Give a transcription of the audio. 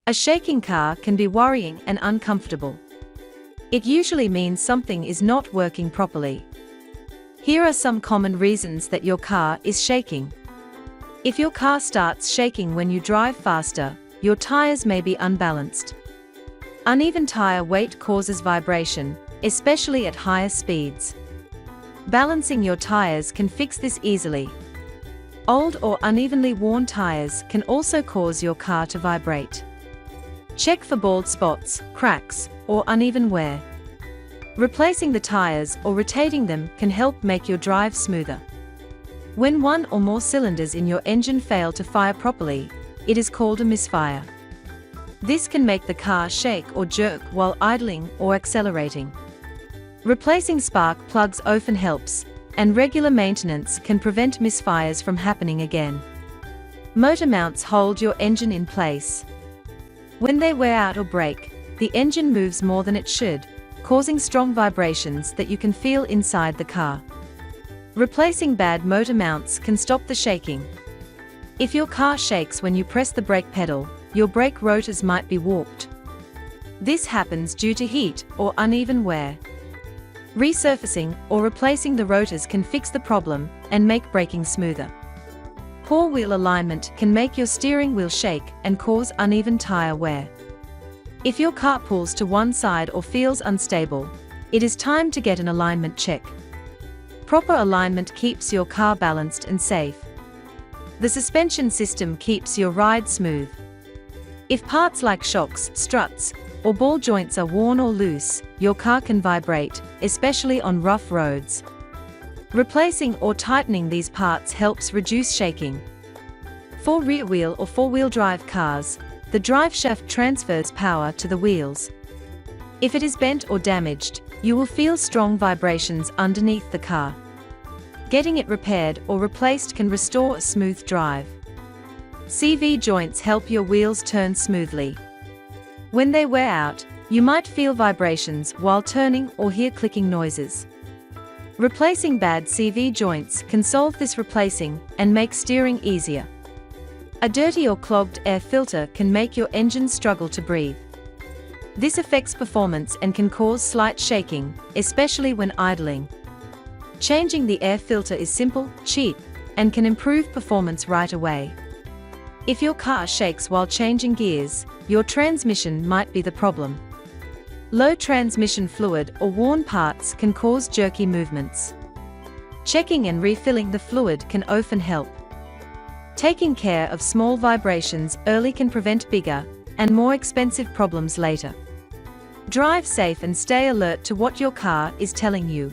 A shaking car can be worrying and uncomfortable. It usually means something is not working properly. Here are some common reasons that your car is shaking. If your car starts shaking when you drive faster, your tires may be unbalanced. Uneven tire weight causes vibration, especially at higher speeds. Balancing your tires can fix this easily. Old or unevenly worn tires can also cause your car to vibrate. Check for bald spots, cracks, or uneven wear. Replacing the tires or rotating them can help make your drive smoother. When one or more cylinders in your engine fail to fire properly, it is called a misfire. This can make the car shake or jerk while idling or accelerating. Replacing spark plugs often helps, and regular maintenance can prevent misfires from happening again. Motor mounts hold your engine in place. When they wear out or break, the engine moves more than it should, causing strong vibrations that you can feel inside the car. Replacing bad motor mounts can stop the shaking. If your car shakes when you press the brake pedal, your brake rotors might be warped. This happens due to heat or uneven wear. Resurfacing or replacing the rotors can fix the problem and make braking smoother. Poor wheel alignment can make your steering wheel shake and cause uneven tire wear. If your car pulls to one side or feels unstable, it is time to get an alignment check. Proper alignment keeps your car balanced and safe. The suspension system keeps your ride smooth. If parts like shocks, struts, or ball joints are worn or loose, your car can vibrate, especially on rough roads. Replacing or tightening these parts helps reduce shaking. For rear-wheel or four-wheel drive cars, the drive shaft transfers power to the wheels. If it is bent or damaged, you will feel strong vibrations underneath the car. Getting it repaired or replaced can restore a smooth drive. CV joints help your wheels turn smoothly. When they wear out, you might feel vibrations while turning or hear clicking noises. Replacing bad CV joints can solve this replacing and make steering easier. A dirty or clogged air filter can make your engine struggle to breathe. This affects performance and can cause slight shaking, especially when idling. Changing the air filter is simple, cheap, and can improve performance right away. If your car shakes while changing gears, your transmission might be the problem. Low transmission fluid or worn parts can cause jerky movements. Checking and refilling the fluid can often help. Taking care of small vibrations early can prevent bigger and more expensive problems later. Drive safe and stay alert to what your car is telling you.